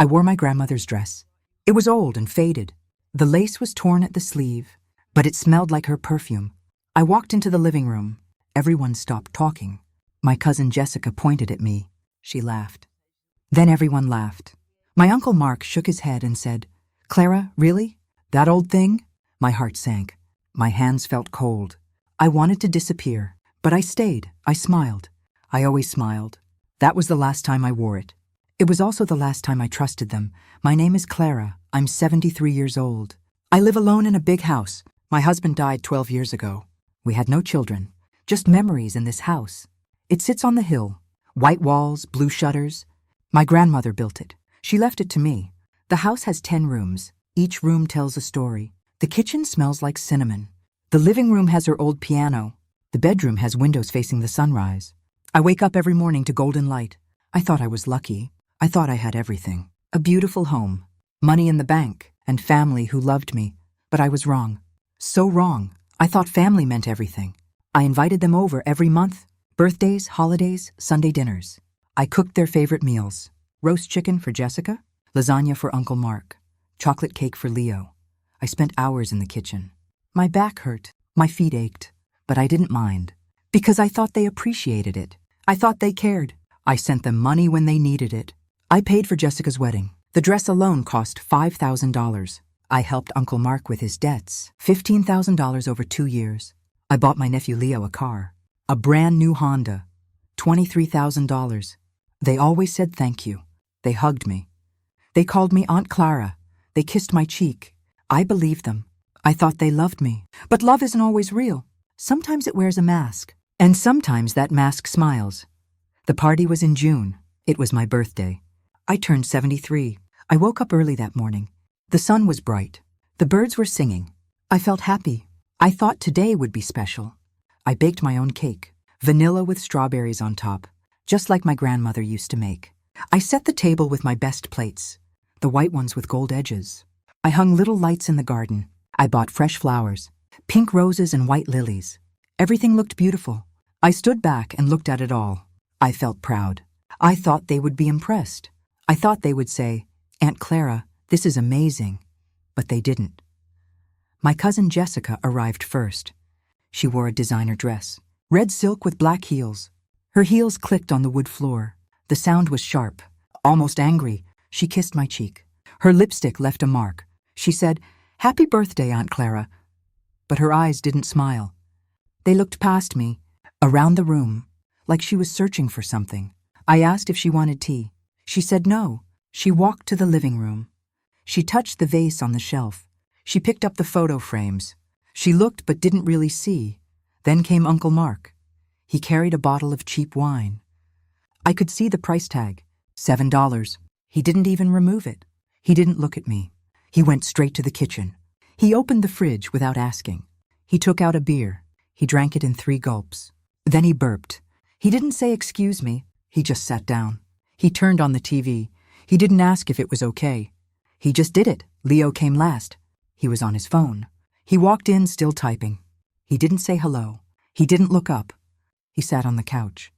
I wore my grandmother's dress. It was old and faded. The lace was torn at the sleeve, but it smelled like her perfume. I walked into the living room. Everyone stopped talking. My cousin Jessica pointed at me. She laughed. Then everyone laughed. My Uncle Mark shook his head and said, "Clara, really? That old thing?" My heart sank. My hands felt cold. I wanted to disappear, but I stayed. I smiled. I always smiled. That was the last time I wore it. It was also the last time I trusted them. My name is Clara. I'm 73 years old. I live alone in a big house. My husband died 12 years ago. We had no children, just memories in this house. It sits on the hill. White walls, blue shutters. My grandmother built it. She left it to me. The house has 10 rooms. Each room tells a story. The kitchen smells like cinnamon. The living room has her old piano. The bedroom has windows facing the sunrise. I wake up every morning to golden light. I thought I was lucky. I thought I had everything. A beautiful home, money in the bank, and family who loved me. But I was wrong. So wrong. I thought family meant everything. I invited them over every month. Birthdays, holidays, Sunday dinners. I cooked their favorite meals. Roast chicken for Jessica, lasagna for Uncle Mark, chocolate cake for Leo. I spent hours in the kitchen. My back hurt, my feet ached, but I didn't mind. Because I thought they appreciated it. I thought they cared. I sent them money when they needed it. I paid for Jessica's wedding. The dress alone cost $5,000. I helped Uncle Mark with his debts, $15,000 over 2 years. I bought my nephew Leo a car, a brand new Honda, $23,000. They always said thank you. They hugged me. They called me Aunt Clara. They kissed my cheek. I believed them. I thought they loved me. But love isn't always real. Sometimes it wears a mask, and sometimes that mask smiles. The party was in June. It was my birthday. I turned 73. I woke up early that morning. The sun was bright. The birds were singing. I felt happy. I thought today would be special. I baked my own cake, vanilla with strawberries on top, just like my grandmother used to make. I set the table with my best plates, the white ones with gold edges. I hung little lights in the garden. I bought fresh flowers, pink roses and white lilies. Everything looked beautiful. I stood back and looked at it all. I felt proud. I thought they would be impressed. I thought they would say, "Aunt Clara, this is amazing." But they didn't. My cousin Jessica arrived first. She wore a designer dress, red silk with black heels. Her heels clicked on the wood floor. The sound was sharp, almost angry. She kissed my cheek. Her lipstick left a mark. She said, "Happy birthday, Aunt Clara." But her eyes didn't smile. They looked past me, around the room, like she was searching for something. I asked if she wanted tea. She said no. She walked to the living room. She touched the vase on the shelf. She picked up the photo frames. She looked but didn't really see. Then came Uncle Mark. He carried a bottle of cheap wine. I could see the price tag, $7. He didn't even remove it. He didn't look at me. He went straight to the kitchen. He opened the fridge without asking. He took out a beer. He drank it in 3 gulps. Then he burped. He didn't say excuse me. He just sat down. He turned on the TV. He didn't ask if it was okay. He just did it. Leo came last. He was on his phone. He walked in still typing. He didn't say hello. He didn't look up. He sat on the couch.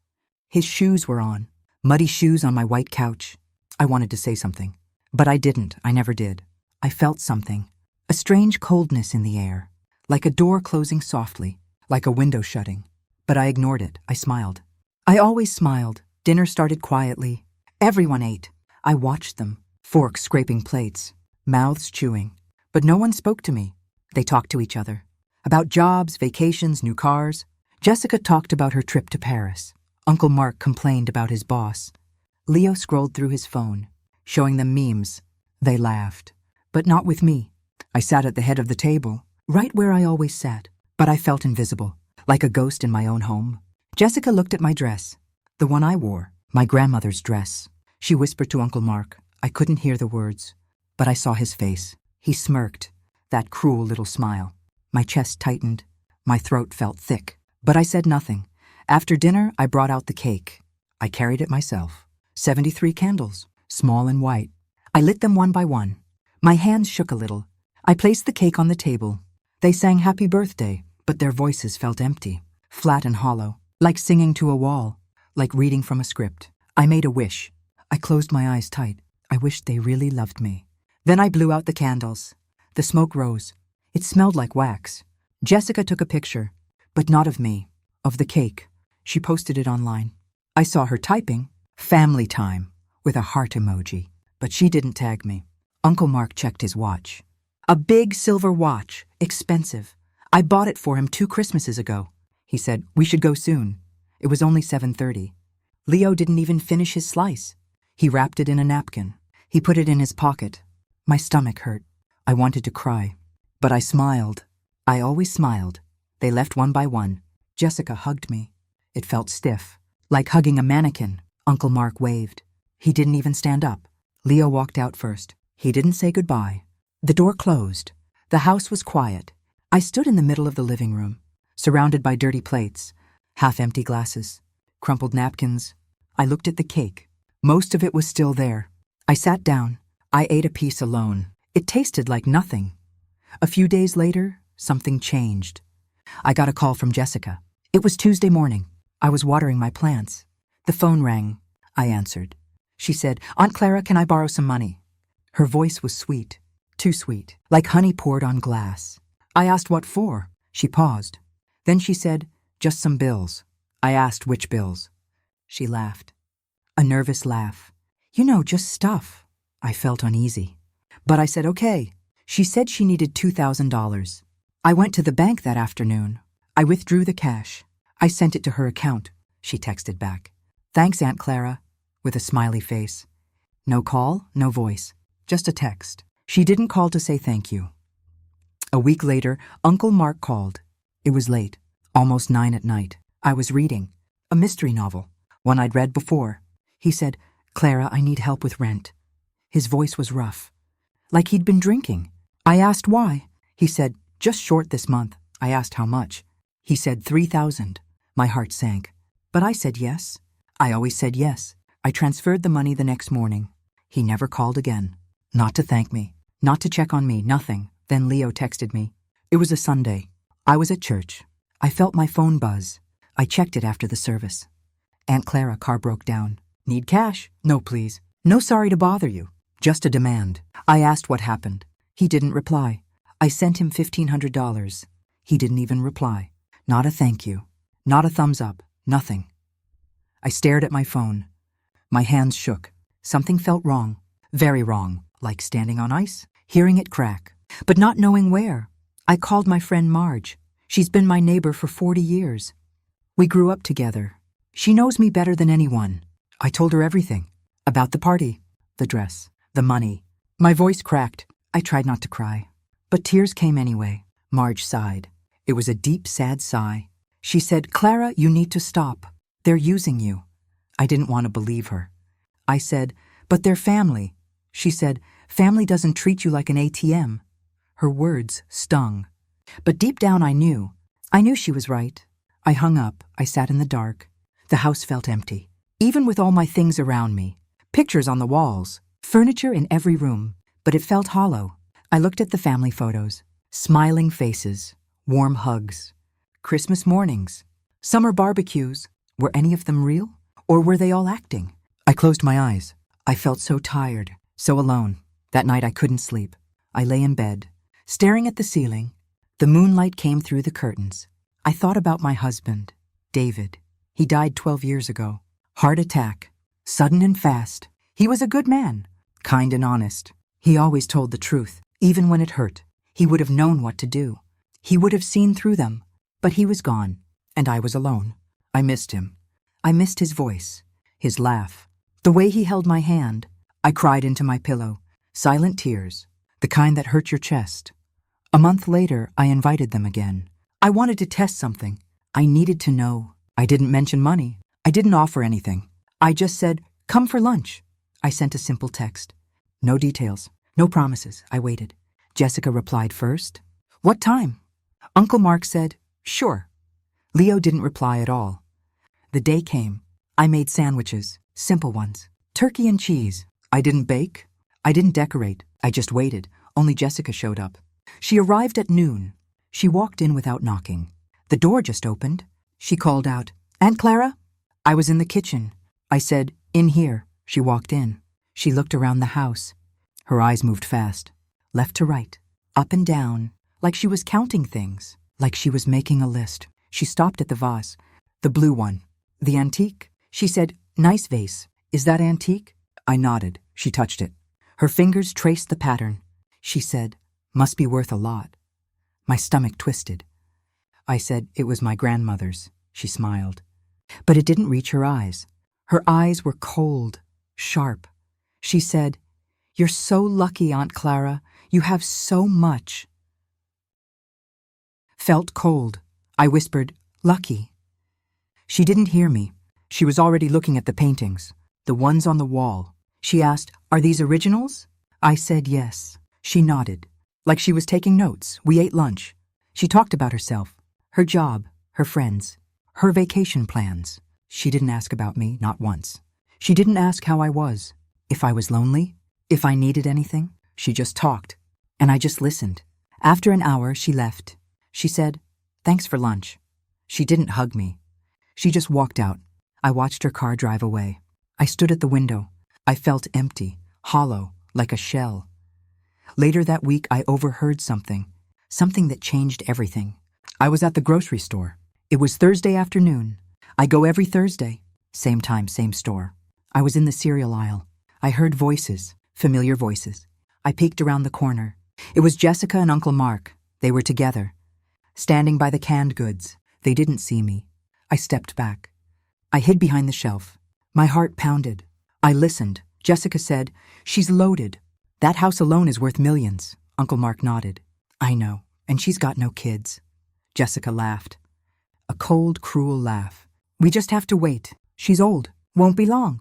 His shoes were on, muddy shoes on my white couch. I wanted to say something, but I didn't. I never did. I felt something, a strange coldness in the air, like a door closing softly, like a window shutting. But I ignored it. I smiled. I always smiled. Dinner started quietly. Everyone ate. I watched them, forks scraping plates, mouths chewing. But no one spoke to me. They talked to each other. About jobs, vacations, new cars. Jessica talked about her trip to Paris. Uncle Mark complained about his boss. Leo scrolled through his phone, showing them memes. They laughed. But not with me. I sat at the head of the table, right where I always sat. But I felt invisible, like a ghost in my own home. Jessica looked at my dress, the one I wore, my grandmother's dress. She whispered to Uncle Mark. I couldn't hear the words, but I saw his face. He smirked, that cruel little smile. My chest tightened. My throat felt thick. But I said nothing. After dinner, I brought out the cake. I carried it myself. 73 candles, small and white. I lit them one by one. My hands shook a little. I placed the cake on the table. They sang happy birthday, but their voices felt empty, flat and hollow, like singing to a wall, like reading from a script. I made a wish. I closed my eyes tight. I wished they really loved me. Then I blew out the candles. The smoke rose. It smelled like wax. Jessica took a picture, but not of me, of the cake. She posted it online. I saw her typing, "Family time," with a heart emoji, but she didn't tag me. Uncle Mark checked his watch. A big silver watch, expensive. I bought it for him 2 Christmases ago. He said, "We should go soon." It was only 7:30. Leo didn't even finish his slice. He wrapped it in a napkin. He put it in his pocket. My stomach hurt. I wanted to cry. But I smiled. I always smiled. They left one by one. Jessica hugged me. It felt stiff. Like hugging a mannequin. Uncle Mark waved. He didn't even stand up. Leo walked out first. He didn't say goodbye. The door closed. The house was quiet. I stood in the middle of the living room, surrounded by dirty plates, half-empty glasses, crumpled napkins. I looked at the cake. Most of it was still there. I sat down. I ate a piece alone. It tasted like nothing. A few days later, something changed. I got a call from Jessica. It was Tuesday morning. I was watering my plants. The phone rang. I answered. She said, "Aunt Clara, can I borrow some money?" Her voice was sweet, too sweet, like honey poured on glass. I asked what for. She paused. Then she said, "Just some bills." I asked which bills. She laughed. A nervous laugh. "You know, just stuff." I felt uneasy. But I said, "Okay." She said she needed $2,000. I went to the bank that afternoon. I withdrew the cash. I sent it to her account. She texted back, "Thanks, Aunt Clara," with a smiley face. No call, no voice, just a text. She didn't call to say thank you. A week later, Uncle Mark called. It was late, almost 9 at night. I was reading a mystery novel, one I'd read before. He said, "Clara, I need help with rent." His voice was rough, like he'd been drinking. I asked why. He said, "Just short this month." I asked how much. He said, $3,000. My heart sank. But I said yes. I always said yes. I transferred the money the next morning. He never called again. Not to thank me, not to check on me, nothing. Then Leo texted me. It was a Sunday. I was at church. I felt my phone buzz. I checked it after the service. "Aunt Clara, car broke down. Need cash?" "No, please." "No, sorry to bother you. Just a demand." I asked what happened. He didn't reply. I sent him $1,500. He didn't even reply. Not a thank you. Not a thumbs up. Nothing. I stared at my phone. My hands shook. Something felt wrong. Very wrong. Like standing on ice. Hearing it crack. But not knowing where. I called my friend Marge. She's been my neighbor for 40 years. We grew up together. She knows me better than anyone. I told her everything. About the party. The dress. The money. My voice cracked. I tried not to cry. But tears came anyway. Marge sighed. It was a deep, sad sigh. She said, "Clara, you need to stop. They're using you." I didn't want to believe her. I said, "But they're family." She said, "Family doesn't treat you like an ATM." Her words stung. But deep down I knew. I knew she was right. I hung up. I sat in the dark. The house felt empty. Even with all my things around me. Pictures on the walls. Furniture in every room. But it felt hollow. I looked at the family photos. Smiling faces. Warm hugs. Christmas mornings. Summer barbecues. Were any of them real? Or were they all acting? I closed my eyes. I felt so tired. So alone. That night I couldn't sleep. I lay in bed, staring at the ceiling. The moonlight came through the curtains. I thought about my husband, David. He died 12 years ago. Heart attack. Sudden and fast. He was a good man. Kind and honest. He always told the truth, even when it hurt. He would have known what to do. He would have seen through them. But he was gone, and I was alone. I missed him. I missed his voice, his laugh, the way he held my hand. I cried into my pillow. Silent tears, the kind that hurt your chest. A month later, I invited them again. I wanted to test something. I needed to know. I didn't mention money. I didn't offer anything. I just said, "Come for lunch." I sent a simple text. No details, no promises. I waited. Jessica replied first. "What time?" Uncle Mark said, "Sure." Leo didn't reply at all. The day came. I made sandwiches, simple ones. Turkey and cheese. I didn't bake. I didn't decorate. I just waited. Only Jessica showed up. She arrived at noon. She walked in without knocking. The door just opened. She called out, "Aunt Clara?" I was in the kitchen. I said, "In here." She walked in. She looked around the house. Her eyes moved fast, left to right, up and down, like she was counting things, like she was making a list. She stopped at the vase. The blue one. The antique? She said, "Nice vase. Is that antique?" I nodded. She touched it. Her fingers traced the pattern. She said, "Must be worth a lot." My stomach twisted. I said, "It was my grandmother's." She smiled. But it didn't reach her eyes. Her eyes were cold, sharp. She said, "You're so lucky, Aunt Clara. You have so much." Felt cold. I whispered, "Lucky." She didn't hear me. She was already looking at the paintings, the ones on the wall. She asked, "Are these originals?" I said yes. She nodded, like she was taking notes. We ate lunch. She talked about herself, her job, her friends, her vacation plans. She didn't ask about me, not once. She didn't ask how I was, if I was lonely, if I needed anything. She just talked, and I just listened. After an hour, she left. She said, "Thanks for lunch." She didn't hug me. She just walked out. I watched her car drive away. I stood at the window. I felt empty, hollow, like a shell. Later that week, I overheard something that changed everything. I was at the grocery store. It was Thursday afternoon. I go every Thursday. Same time, same store. I was in the cereal aisle. I heard voices, familiar voices. I peeked around the corner. It was Jessica and Uncle Mark. They were together, standing by the canned goods. They didn't see me. I stepped back. I hid behind the shelf. My heart pounded. I listened. Jessica said, "She's loaded. That house alone is worth millions." Uncle Mark nodded. "I know, and she's got no kids." Jessica laughed. A cold, cruel laugh. "We just have to wait. She's old. Won't be long."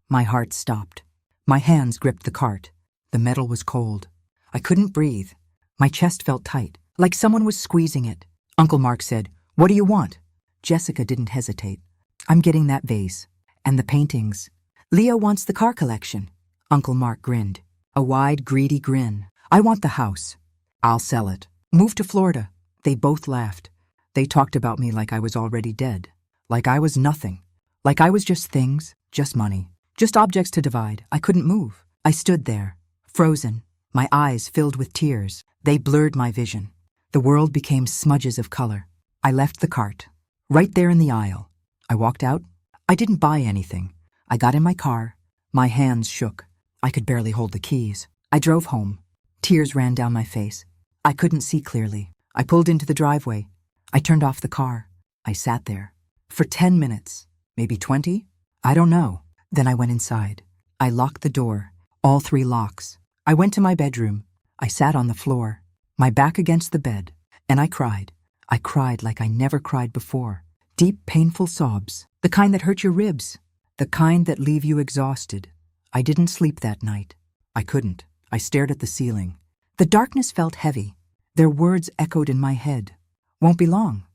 My heart stopped. My hands gripped the cart. The metal was cold. I couldn't breathe. My chest felt tight, like someone was squeezing it. Uncle Mark said, "What do you want?" Jessica didn't hesitate. "I'm getting that vase. And the paintings. Leo wants the car collection." Uncle Mark grinned. A wide, greedy grin. "I want the house. I'll sell it. Move to Florida." They both laughed. They talked about me like I was already dead. Like I was nothing. Like I was just things, just money, just objects to divide. I couldn't move. I stood there, frozen, my eyes filled with tears. They blurred my vision. The world became smudges of color. I left the cart. Right there in the aisle. I walked out. I didn't buy anything. I got in my car. My hands shook. I could barely hold the keys. I drove home. Tears ran down my face. I couldn't see clearly. I pulled into the driveway. I turned off the car. I sat there. For 10 minutes. Maybe 20? I don't know. Then I went inside. I locked the door. All 3 locks. I went to my bedroom. I sat on the floor, my back against the bed, and I cried. I cried like I never cried before. Deep, painful sobs. The kind that hurt your ribs. The kind that leave you exhausted. I didn't sleep that night. I couldn't. I stared at the ceiling. The darkness felt heavy. Their words echoed in my head. "Won't be long.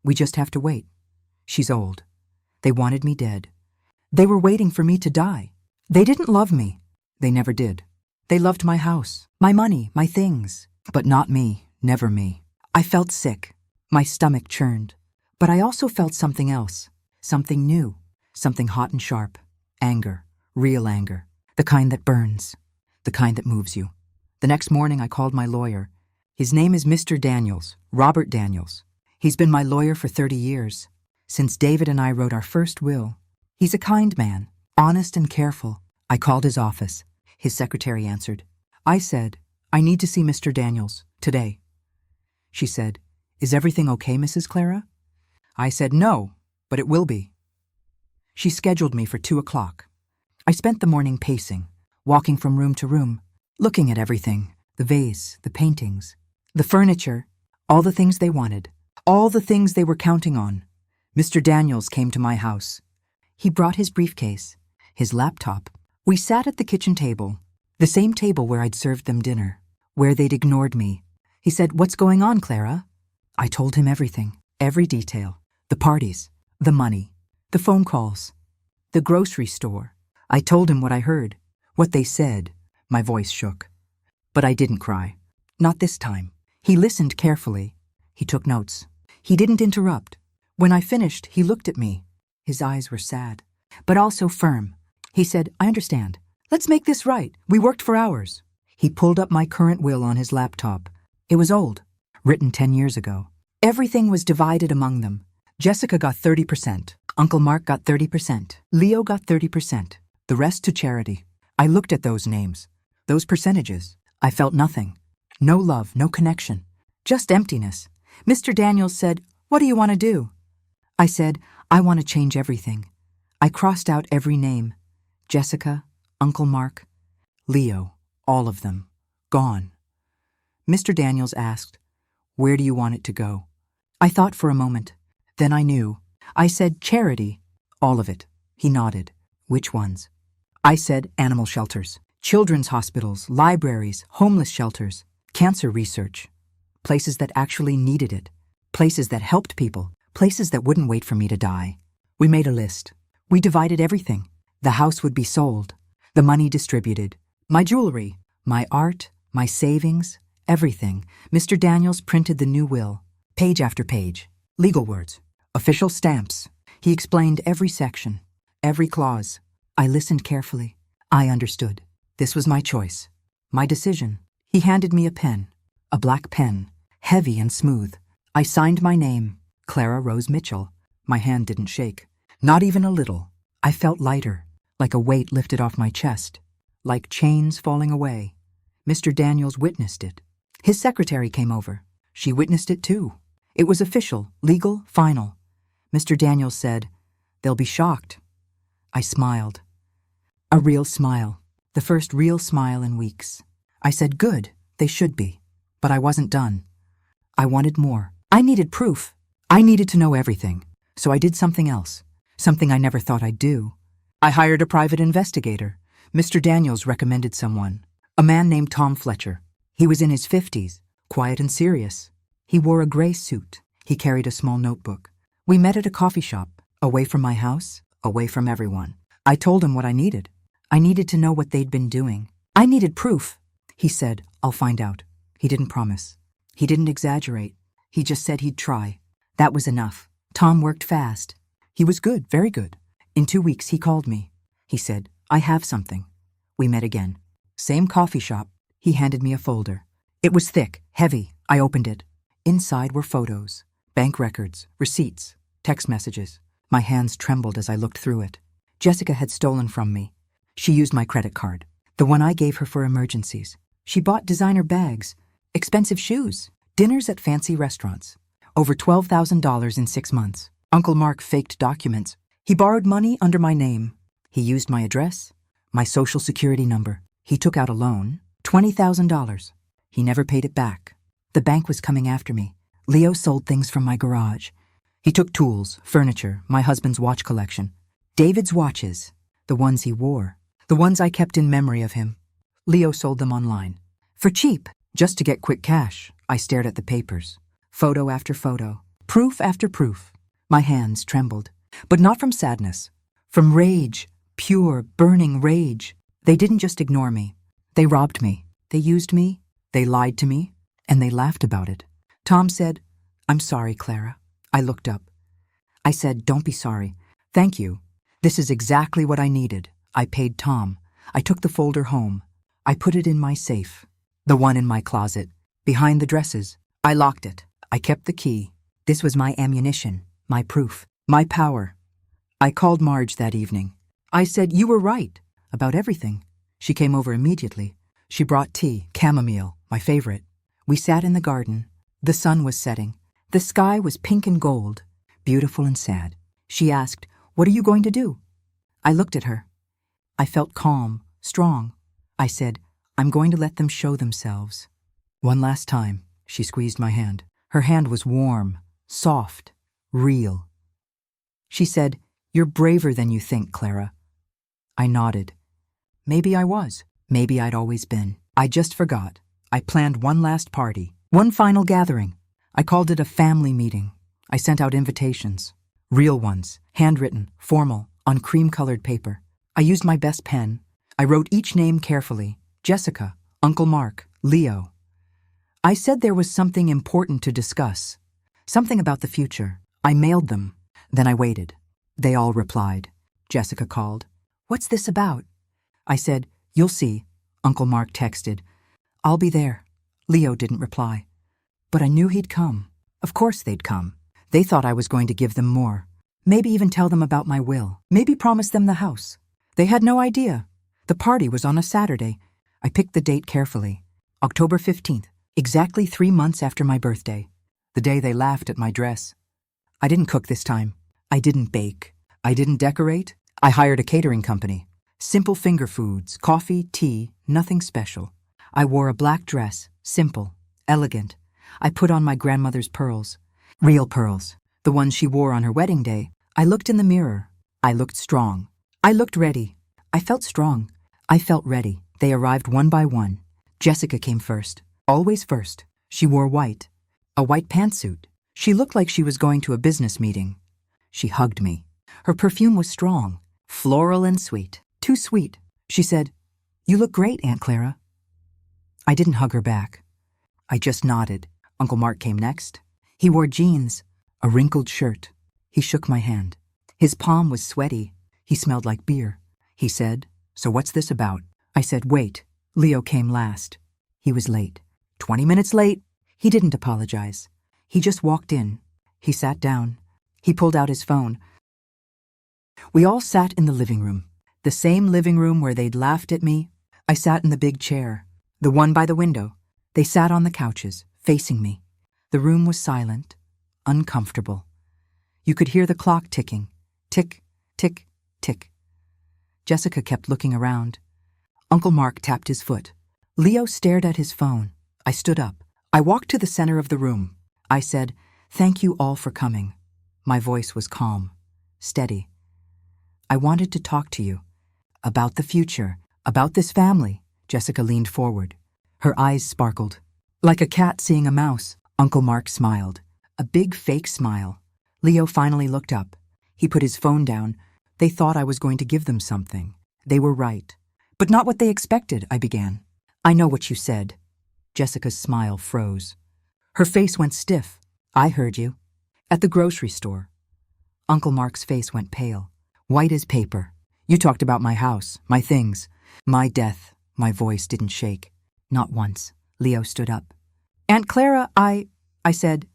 We just have to wait. She's old." They wanted me dead. They were waiting for me to die. They didn't love me. They never did. They loved my house, my money, my things. But not me, never me. I felt sick. My stomach churned. But I also felt something else. Something new. Something hot and sharp. Anger. Real anger. The kind that burns. The kind that moves you. The next morning I called my lawyer. His name is Mr. Daniels, Robert Daniels. He's been my lawyer for 30 years. Since David and I wrote our first will. He's a kind man, honest and careful. I called his office. His secretary answered. I said, "I need to see Mr. Daniels, today." She said, "Is everything okay, Mrs. Clara?" I said, "No, but it will be." She scheduled me for 2 o'clock. I spent the morning pacing, walking from room to room, looking at everything, the vase, the paintings, the furniture, all the things they wanted, all the things they were counting on. Mr. Daniels came to my house. He brought his briefcase, his laptop. We sat at the kitchen table, the same table where I'd served them dinner, where they'd ignored me. He said, "What's going on, Clara?" I told him everything, every detail, the parties, the money, the phone calls, the grocery store. I told him what I heard, what they said. My voice shook. But I didn't cry. Not this time. He listened carefully. He took notes. He didn't interrupt. When I finished, he looked at me. His eyes were sad, but also firm. He said, "I understand. Let's make this right. We worked for hours. He pulled up my current will on his laptop. It was old, written 10 years ago. Everything was divided among them. Jessica got 30%. Uncle Mark got 30%. Leo got 30%. The rest to charity. I looked at those names, those percentages. I felt nothing. No love, no connection. Just emptiness. Mr. Daniels said, "What do you want to do?" I said, "I want to change everything." I crossed out every name. Jessica, Uncle Mark, Leo, all of them. Gone. Mr. Daniels asked, "Where do you want it to go?" I thought for a moment. Then I knew. I said, "Charity." All of it. He nodded. "Which ones?" I said, "Animal shelters, children's hospitals, libraries, homeless shelters, cancer research, places that actually needed it, places that helped people, places that wouldn't wait for me to die." We made a list. We divided everything. The house would be sold, the money distributed, my jewelry, my art, my savings, everything. Mr. Daniels printed the new will, page after page, legal words, official stamps. He explained every section, every clause. I listened carefully. I understood. This was my choice, my decision. He handed me a pen, a black pen, heavy and smooth. I signed my name, Clara Rose Mitchell. My hand didn't shake, not even a little. I felt lighter, like a weight lifted off my chest, like chains falling away. Mr. Daniels witnessed it. His secretary came over. She witnessed it too. It was official, legal, final. Mr. Daniels said, "They'll be shocked." I smiled. A real smile. The first real smile in weeks. I said, "Good, they should be." But I wasn't done. I wanted more. I needed proof. I needed to know everything. So I did something else, something I never thought I'd do. I hired a private investigator. Mr. Daniels recommended someone, a man named Tom Fletcher. He was in his 50s, quiet and serious. He wore a gray suit. He carried a small notebook. We met at a coffee shop, away from my house, away from everyone. I told him what I needed. I needed to know what they'd been doing. I needed proof. He said, "I'll find out." He didn't promise. He didn't exaggerate. He just said he'd try. That was enough. Tom worked fast. He was good, very good. In 2 weeks, he called me. He said, "I have something." We met again. Same coffee shop. He handed me a folder. It was thick, heavy. I opened it. Inside were photos, bank records, receipts, text messages. My hands trembled as I looked through it. Jessica had stolen from me. She used my credit card, the one I gave her for emergencies. She bought designer bags, expensive shoes, dinners at fancy restaurants. Over $12,000 in 6 months. Uncle Mark faked documents. He borrowed money under my name. He used my address, my social security number. He took out a loan, $20,000. He never paid it back. The bank was coming after me. Leo sold things from my garage. He took tools, furniture, my husband's watch collection. David's watches, the ones he wore, the ones I kept in memory of him. Leo sold them online. For cheap, just to get quick cash. I stared at the papers. Photo after photo, proof after proof. My hands trembled, but not from sadness, from rage, pure, burning rage. They didn't just ignore me. They robbed me. They used me. They lied to me. And they laughed about it. Tom said, "I'm sorry, Clara." I looked up. I said, "Don't be sorry. Thank you. This is exactly what I needed." I paid Tom. I took the folder home. I put it in my safe, the one in my closet, behind the dresses. I locked it. I kept the key. This was my ammunition, my proof, my power. I called Marge that evening. I said, "You were right about everything." She came over immediately. She brought tea, chamomile, my favorite. We sat in the garden. The sun was setting. The sky was pink and gold, beautiful and sad. She asked, "What are you going to do?" I looked at her. I felt calm, strong. I said, "I'm going to let them show themselves." One last time, she squeezed my hand. Her hand was warm, soft, real. She said, "You're braver than you think, Clara." I nodded. Maybe I was. Maybe I'd always been. I just forgot. I planned one last party, one final gathering. I called it a family meeting. I sent out invitations. Real ones, handwritten, formal, on cream-colored paper. I used my best pen. I wrote each name carefully. Jessica, Uncle Mark, Leo. I said there was something important to discuss, something about the future. I mailed them. Then I waited. They all replied. Jessica called. "What's this about?" I said, You'll see, Uncle Mark texted. I'll be there. Leo didn't reply. But I knew he'd come. Of course they'd come. They thought I was going to give them more. Maybe even tell them about my will. Maybe promise them the house. They had no idea. The party was on a Saturday. I picked the date carefully. October 15th, exactly 3 months after my birthday. The day they laughed at my dress. I didn't cook this time. I didn't bake. I didn't decorate. I hired a catering company. Simple finger foods, coffee, tea, nothing special. I wore a black dress, simple, elegant. I put on my grandmother's pearls. Real pearls, the ones she wore on her wedding day. I looked in the mirror. I looked strong. I looked ready. I felt strong. I felt ready. They arrived one by one. Jessica came first. Always first. She wore white. A white pantsuit. She looked like she was going to a business meeting. She hugged me. Her perfume was strong, floral and sweet. Too sweet. She said, "You look great, Aunt Clara." I didn't hug her back. I just nodded. Uncle Mark came next. He wore jeans, a wrinkled shirt. He shook my hand. His palm was sweaty. He smelled like beer. He said, "So what's this about?" I said, "Wait." Leo came last. He was late. 20 minutes late. He didn't apologize. He just walked in. He sat down. He pulled out his phone. We all sat in the living room. The same living room where they'd laughed at me. I sat in the big chair, the one by the window. They sat on the couches, facing me. The room was silent, uncomfortable. You could hear the clock ticking. Tick, tick, tick. Jessica kept looking around. Uncle Mark tapped his foot. Leo stared at his phone. I stood up. I walked to the center of the room. I said, "Thank you all for coming." My voice was calm, steady. "I wanted to talk to you. About the future. About this family." Jessica leaned forward. Her eyes sparkled. Like a cat seeing a mouse. Uncle Mark smiled. A big fake smile. Leo finally looked up. He put his phone down. They thought I was going to give them something. They were right. "But not what they expected," I began. "I know what you said." Jessica's smile froze. Her face went stiff. "I heard you. At the grocery store." Uncle Mark's face went pale, white as paper. "You talked about my house, my things, my death." My voice didn't shake. Not once. Leo stood up. "Aunt Clara, I said,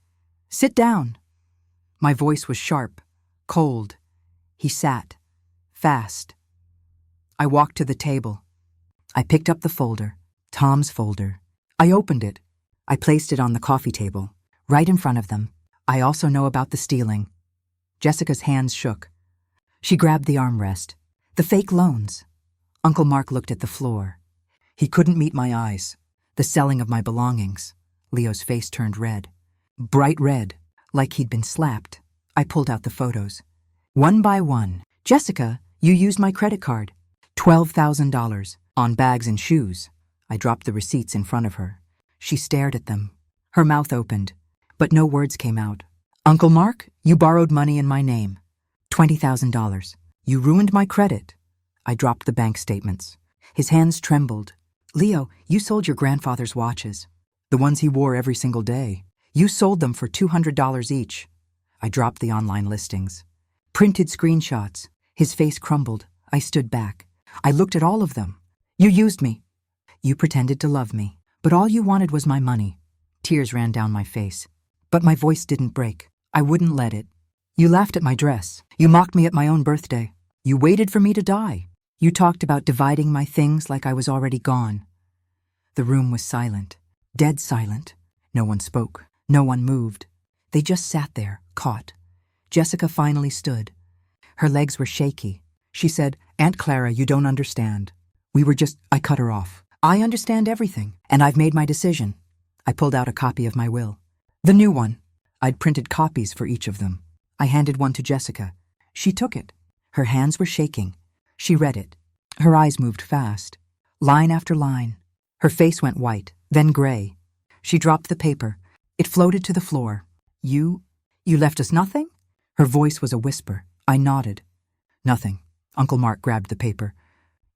sit down." My voice was sharp, cold. He sat, fast. I walked to the table. I picked up the folder, Tom's folder. I opened it. I placed it on the coffee table, right in front of them. "I also know about the stealing." Jessica's hands shook. She grabbed the armrest. "The fake loans." Uncle Mark looked at the floor. He couldn't meet my eyes. "The selling of my belongings." Leo's face turned red. Bright red, like he'd been slapped. I pulled out the photos. One by one. "Jessica, you used my credit card. $12,000 on bags and shoes." I dropped the receipts in front of her. She stared at them. Her mouth opened, but no words came out. "Uncle Mark, you borrowed money in my name. $20,000. You ruined my credit." I dropped the bank statements. His hands trembled. "Leo, you sold your grandfather's watches. The ones he wore every single day. You sold them for $200 each." I dropped the online listings. Printed screenshots. His face crumbled. I stood back. I looked at all of them. "You used me. You pretended to love me, but all you wanted was my money." Tears ran down my face. But my voice didn't break. I wouldn't let it. "You laughed at my dress. You mocked me at my own birthday. You waited for me to die. You talked about dividing my things like I was already gone." The room was silent, dead silent. No one spoke. No one moved. They just sat there, caught. Jessica finally stood. Her legs were shaky. She said, "Aunt Clara, you don't understand. I cut her off. "I understand everything, and I've made my decision." I pulled out a copy of my will. The new one. I'd printed copies for each of them. I handed one to Jessica. She took it. Her hands were shaking. She read it. Her eyes moved fast. Line after line. Her face went white, then gray. She dropped the paper. It floated to the floor. You left us nothing?" Her voice was a whisper. I nodded. "Nothing." Uncle Mark grabbed the paper.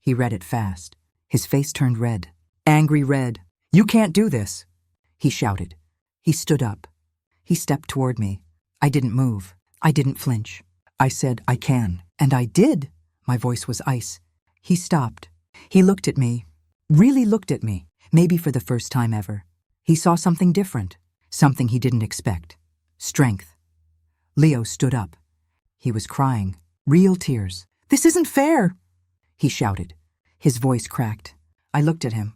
He read it fast. His face turned red. Angry red. "You can't do this!" He shouted. He stood up. He stepped toward me. I didn't move. I didn't flinch. I said, "I can." "And I did." My voice was ice. He stopped. He looked at me, really looked at me, maybe for the first time ever. He saw something different, something he didn't expect. Strength. Leo stood up. He was crying, real tears. "This isn't fair!" he shouted. His voice cracked. I looked at him.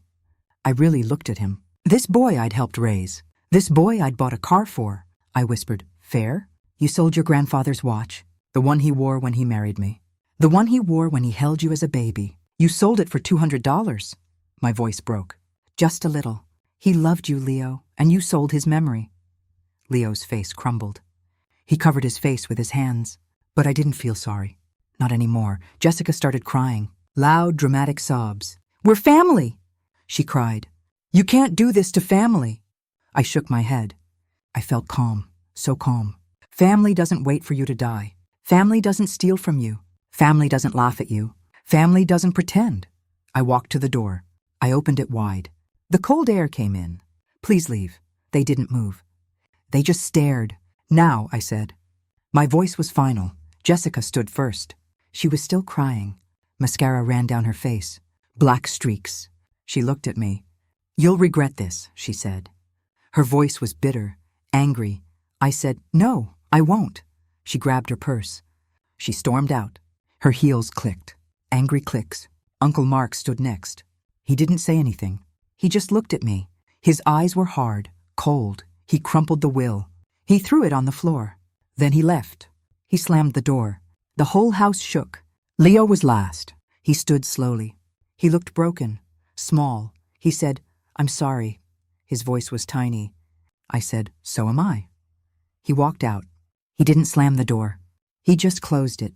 I really looked at him. This boy I'd helped raise. This boy I'd bought a car for. I whispered, "Fair? You sold your grandfather's watch, the one he wore when he married me. The one he wore when he held you as a baby. You sold it for $200. My voice broke. "Just a little. He loved you, Leo, and you sold his memory." Leo's face crumbled. He covered his face with his hands. But I didn't feel sorry. Not anymore. Jessica started crying. Loud, dramatic sobs. "We're family!" she cried. "You can't do this to family." I shook my head. I felt calm, so calm. Family doesn't wait for you to die. Family doesn't steal from you. Family doesn't laugh at you. Family doesn't pretend. I walked to the door. I opened it wide. The cold air came in. "Please leave." They didn't move. They just stared. "Now," I said. My voice was final. Jessica stood first. She was still crying. Mascara ran down her face. Black streaks. She looked at me. "You'll regret this," she said. Her voice was bitter, angry. I said, "No, I won't." She grabbed her purse. She stormed out. Her heels clicked. Angry clicks. Uncle Mark stood next. He didn't say anything. He just looked at me. His eyes were hard, cold. He crumpled the will. He threw it on the floor. Then he left. He slammed the door. The whole house shook. Leo was last. He stood slowly. He looked broken, small. He said, "I'm sorry." His voice was tiny. I said, "So am I." He walked out. He didn't slam the door. He just closed it.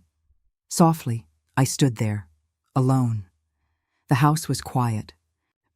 Softly, I stood there, alone. The house was quiet,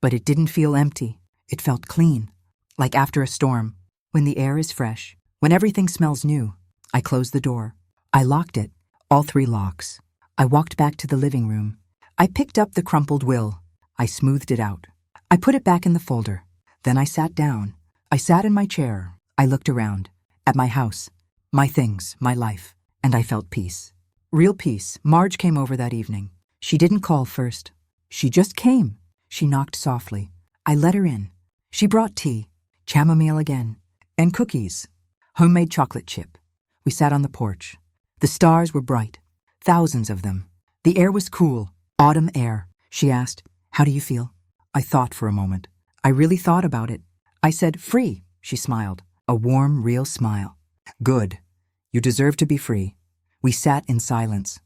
but it didn't feel empty. It felt clean, like after a storm, when the air is fresh, when everything smells new. I closed the door. I locked it, all 3 locks. I walked back to the living room. I picked up the crumpled will. I smoothed it out. I put it back in the folder. Then I sat down. I sat in my chair. I looked around, at my house, my things, my life, and I felt peace. Real peace. Marge came over that evening. She didn't call first. She just came. She knocked softly. I let her in. She brought tea, chamomile again, and cookies, homemade chocolate chip. We sat on the porch. The stars were bright, thousands of them. The air was cool, autumn air. She asked, "How do you feel?" I thought for a moment. I really thought about it. I said, "Free." She smiled, a warm, real smile. "Good. You deserve to be free." We sat in silence,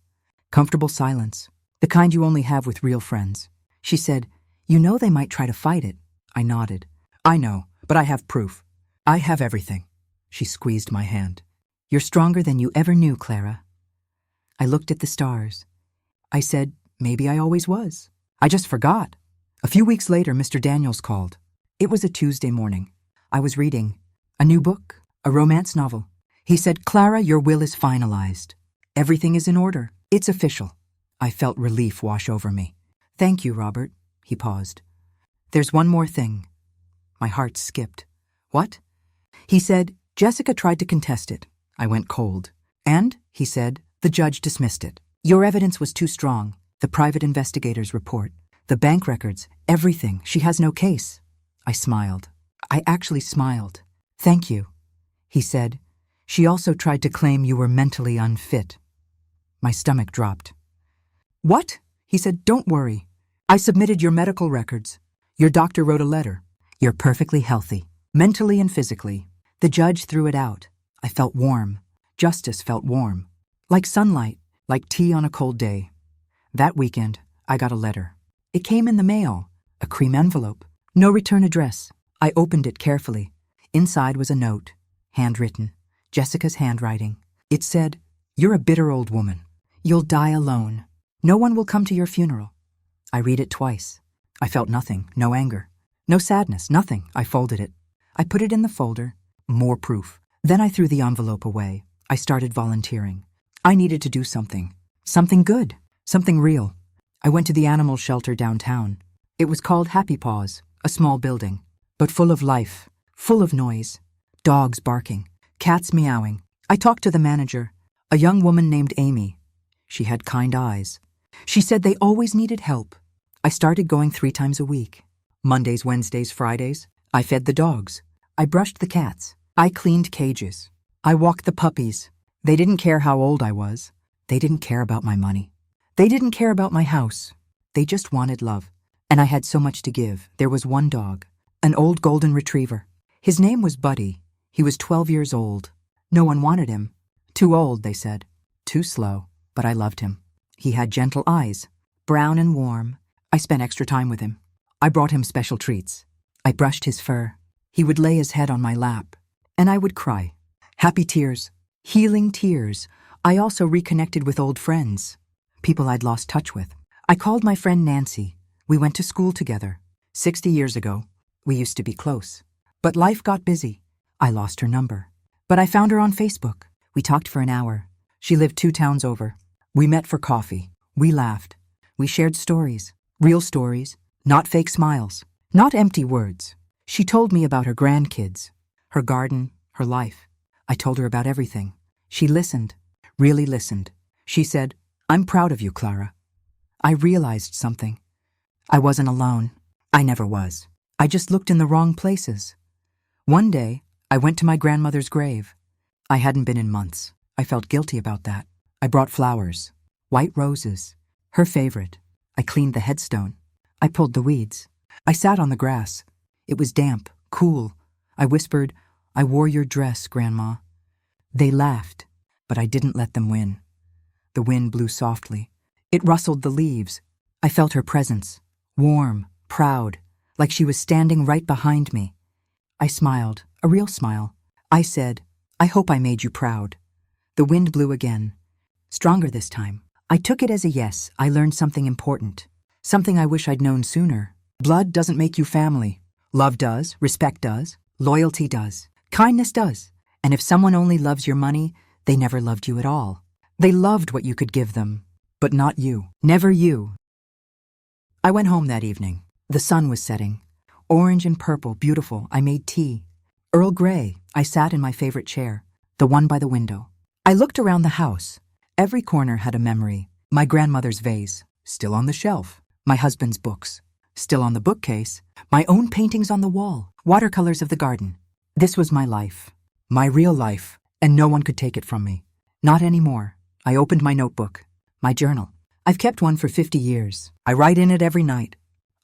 comfortable silence, the kind you only have with real friends. She said, "You know they might try to fight it." I nodded. "I know, but I have proof. I have everything." She squeezed my hand. "You're stronger than you ever knew, Clara." I looked at the stars. I said, "Maybe I always was. I just forgot." A few weeks later, Mr. Daniels called. It was a Tuesday morning. I was reading a new book, a romance novel. He said, "Clara, your will is finalized. Everything is in order. It's official." I felt relief wash over me. "Thank you, Robert." He paused. "There's one more thing." My heart skipped. "What?" He said, "Jessica tried to contest it." I went cold. "And," he said, "the judge dismissed it. Your evidence was too strong. The private investigator's report, the bank records, everything. She has no case." I smiled. I actually smiled. "Thank you." He said, "She also tried to claim you were mentally unfit." My stomach dropped. "What?" He said, "Don't worry. I submitted your medical records. Your doctor wrote a letter. You're perfectly healthy, mentally and physically." The judge threw it out. I felt warm. Justice felt warm. Like sunlight, like tea on a cold day. That weekend, I got a letter. It came in the mail, a cream envelope, no return address. I opened it carefully. Inside was a note, handwritten, Jessica's handwriting. It said, "You're a bitter old woman. You'll die alone. No one will come to your funeral." I read it twice. I felt nothing, no anger, no sadness, nothing. I folded it. I put it in the folder. More proof. Then I threw the envelope away. I started volunteering. I needed to do something. Something good. Something real. I went to the animal shelter downtown. It was called Happy Paws, a small building, but full of life, full of noise. Dogs barking, cats meowing. I talked to the manager, a young woman named Amy. She had kind eyes. She said they always needed help. I started going 3 times a week. Mondays, Wednesdays, Fridays. I fed the dogs. I brushed the cats. I cleaned cages. I walked the puppies. They didn't care how old I was. They didn't care about my money. They didn't care about my house. They just wanted love. And I had so much to give. There was one dog, an old golden retriever. His name was Buddy. He was 12 years old. No one wanted him. Too old, they said. Too slow, but I loved him. He had gentle eyes, brown and warm. I spent extra time with him. I brought him special treats. I brushed his fur. He would lay his head on my lap, and I would cry. Happy tears, healing tears. I also reconnected with old friends, people I'd lost touch with. I called my friend Nancy. We went to school together. 60 years ago, we used to be close. But life got busy. I lost her number. But I found her on Facebook. We talked for an hour. She lived 2 towns over. We met for coffee. We laughed. We shared stories. Real stories, not fake smiles, not empty words. She told me about her grandkids, her garden, her life. I told her about everything. She listened, really listened. She said, "I'm proud of you, Clara." I realized something. I wasn't alone. I never was. I just looked in the wrong places. One day, I went to my grandmother's grave. I hadn't been in months. I felt guilty about that. I brought flowers, white roses, her favorite. I cleaned the headstone. I pulled the weeds. I sat on the grass. It was damp, cool. I whispered, "I wore your dress, Grandma." They laughed, but I didn't let them win. The wind blew softly. It rustled the leaves. I felt her presence, warm, proud, like she was standing right behind me. I smiled, a real smile. I said, "I hope I made you proud." The wind blew again, stronger this time. I took it as a yes. I learned something important, something I wish I'd known sooner. Blood doesn't make you family. Love does, respect does, loyalty does, kindness does. And if someone only loves your money, they never loved you at all. They loved what you could give them, but not you, never you. I went home that evening. The sun was setting. Orange and purple, beautiful. I made tea. Earl Grey. I sat in my favorite chair, the one by the window. I looked around the house. Every corner had a memory. My grandmother's vase, still on the shelf. My husband's books, still on the bookcase. My own paintings on the wall, watercolors of the garden. This was my life, my real life, and no one could take it from me. Not anymore. I opened my notebook, my journal. I've kept one for 50 years. I write in it every night.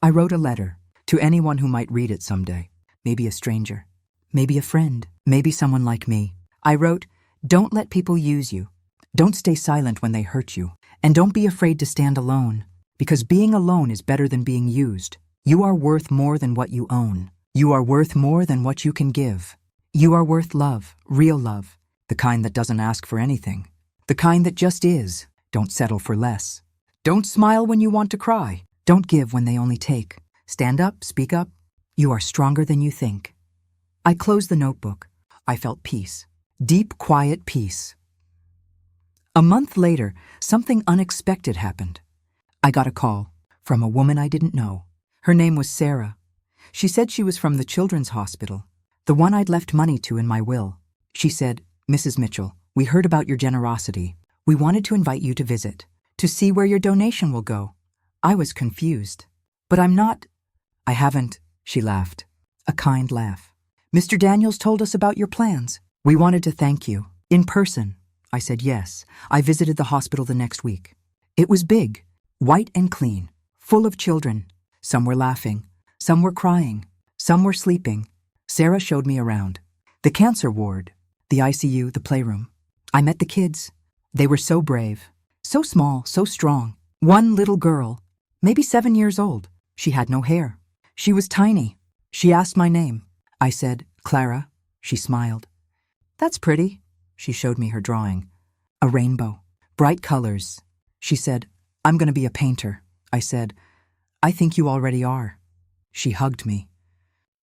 I wrote a letter to anyone who might read it someday. Maybe a stranger, maybe a friend, maybe someone like me. I wrote, "Don't let people use you. Don't stay silent when they hurt you. And don't be afraid to stand alone, because being alone is better than being used. You are worth more than what you own. You are worth more than what you can give. You are worth love, real love, the kind that doesn't ask for anything, the kind that just is. Don't settle for less. Don't smile when you want to cry. Don't give when they only take. Stand up, speak up. You are stronger than you think." I closed the notebook. I felt peace, deep, quiet peace. A month later, something unexpected happened. I got a call from a woman I didn't know. Her name was Sarah. She said she was from the children's hospital, the one I'd left money to in my will. She said, "Mrs. Mitchell, we heard about your generosity. We wanted to invite you to visit, to see where your donation will go." I was confused. "But I'm not—" "I haven't," she laughed, a kind laugh. "Mr. Daniels told us about your plans. We wanted to thank you, in person." I said yes. I visited the hospital the next week. It was big, white and clean, full of children. Some were laughing, some were crying, some were sleeping. Sarah showed me around. The cancer ward, the ICU, the playroom. I met the kids. They were so brave, so small, so strong. One little girl, maybe 7 years old. She had no hair. She was tiny. She asked my name. I said, "Clara." She smiled. "That's pretty." She showed me her drawing. A rainbow, bright colors. She said, "I'm going to be a painter." I said, "I think you already are." She hugged me.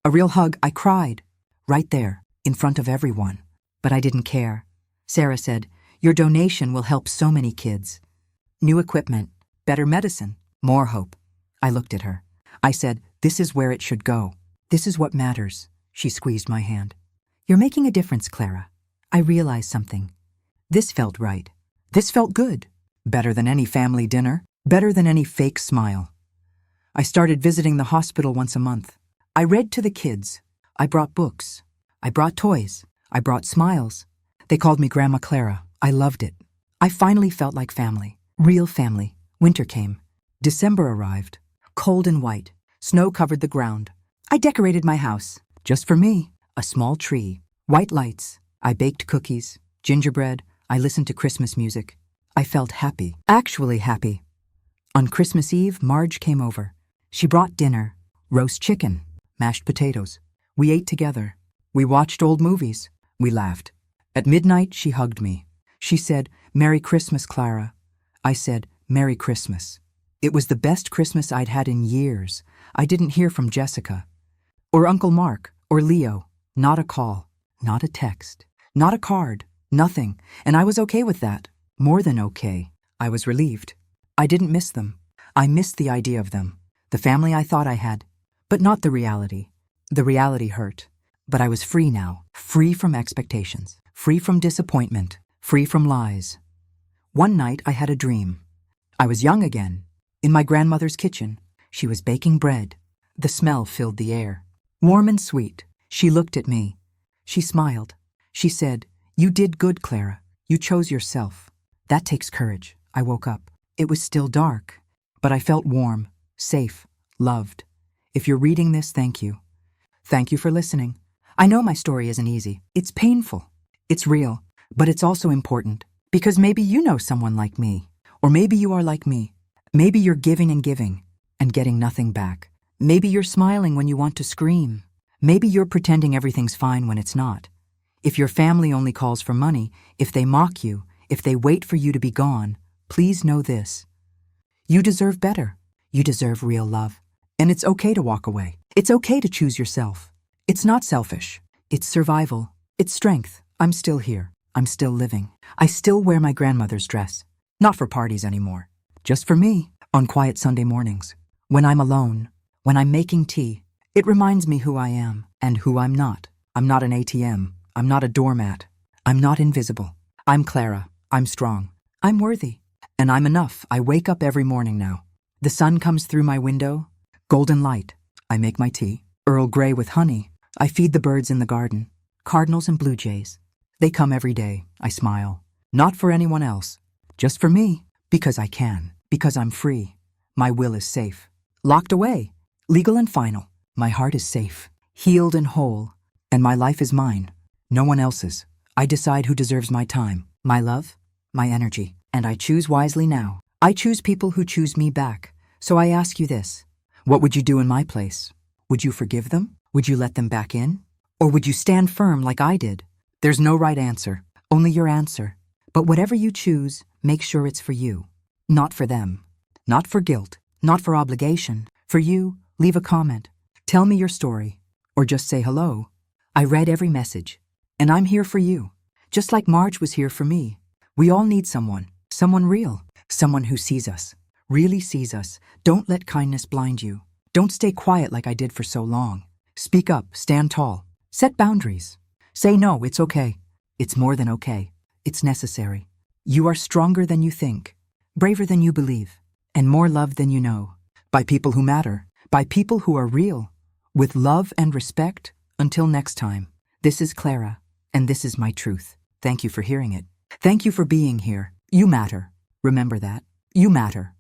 A real hug. I cried, right there, in front of everyone. But I didn't care. Sarah said, "Your donation will help so many kids. New equipment, better medicine, more hope." I looked at her. I said, "This is where it should go. This is what matters." She squeezed my hand. "You're making a difference, Clara." I realized something. This felt right. This felt good. Better than any family dinner. Better than any fake smile. I started visiting the hospital once a month. I read to the kids. I brought books. I brought toys. I brought smiles. They called me Grandma Clara. I loved it. I finally felt like family. Real family. Winter came. December arrived. Cold and white. Snow covered the ground. I decorated my house. Just for me. A small tree. White lights. I baked cookies. Gingerbread. I listened to Christmas music. I felt happy. Actually happy. On Christmas Eve, Marge came over. She brought dinner. Roast chicken. Mashed potatoes. We ate together. We watched old movies. We laughed. At midnight, she hugged me. She said, "Merry Christmas, Clara." I said, "Merry Christmas." It was the best Christmas I'd had in years. I didn't hear from Jessica. Or Uncle Mark. Or Leo. Not a call. Not a text. Not a card. Nothing. And I was okay with that. More than okay. I was relieved. I didn't miss them. I missed the idea of them. The family I thought I had. But not the reality. The reality hurt. But I was free now. Free from expectations. Free from disappointment. Free from lies. One night I had a dream. I was young again. In my grandmother's kitchen. She was baking bread. The smell filled the air. Warm and sweet. She looked at me. She smiled. She said, "You did good, Clara. You chose yourself." That takes courage. I woke up. It was still dark. But I felt warm, safe, loved. If you're reading this, thank you. Thank you for listening. I know my story isn't easy. It's painful. It's real. But it's also important. Because maybe you know someone like me. Or maybe you are like me. Maybe you're giving and getting nothing back. Maybe you're smiling when you want to scream. Maybe you're pretending everything's fine when it's not. If your family only calls for money, if they mock you, if they wait for you to be gone, please know this. You deserve better. You deserve real love. And it's okay to walk away. It's okay to choose yourself. It's not selfish. It's survival. It's strength. I'm still here. I'm still living. I still wear my grandmother's dress. Not for parties anymore. Just for me, on quiet Sunday mornings. When I'm alone. When I'm making tea. It reminds me who I am and who I'm not. I'm not an ATM. I'm not a doormat. I'm not invisible. I'm Clara. I'm strong. I'm worthy. And I'm enough. I wake up every morning now. The sun comes through my window. Golden light. I make my tea. Earl Grey with honey. I feed the birds in the garden. Cardinals and blue jays. They come every day. I smile. Not for anyone else. Just for me. Because I can. Because I'm free. My will is safe. Locked away. Legal and final. My heart is safe. Healed and whole. And my life is mine. No one else's. I decide who deserves my time. My love. My energy. And I choose wisely now. I choose people who choose me back. So I ask you this. What would you do in my place? Would you forgive them? Would you let them back in? Or would you stand firm like I did? There's no right answer. Only your answer. But whatever you choose, make sure it's for you. Not for them. Not for guilt. Not for obligation. For you, leave a comment. Tell me your story. Or just say hello. I read every message. And I'm here for you. Just like Marge was here for me. We all need someone. Someone real. Someone who sees us. Really sees us. Don't let kindness blind you. Don't stay quiet like I did for so long. Speak up. Stand tall. Set boundaries. Say no, it's okay. It's more than okay. It's necessary. You are stronger than you think. Braver than you believe. And more loved than you know. By people who matter. By people who are real. With love and respect. Until next time. This is Clara. And this is my truth. Thank you for hearing it. Thank you for being here. You matter. Remember that. You matter.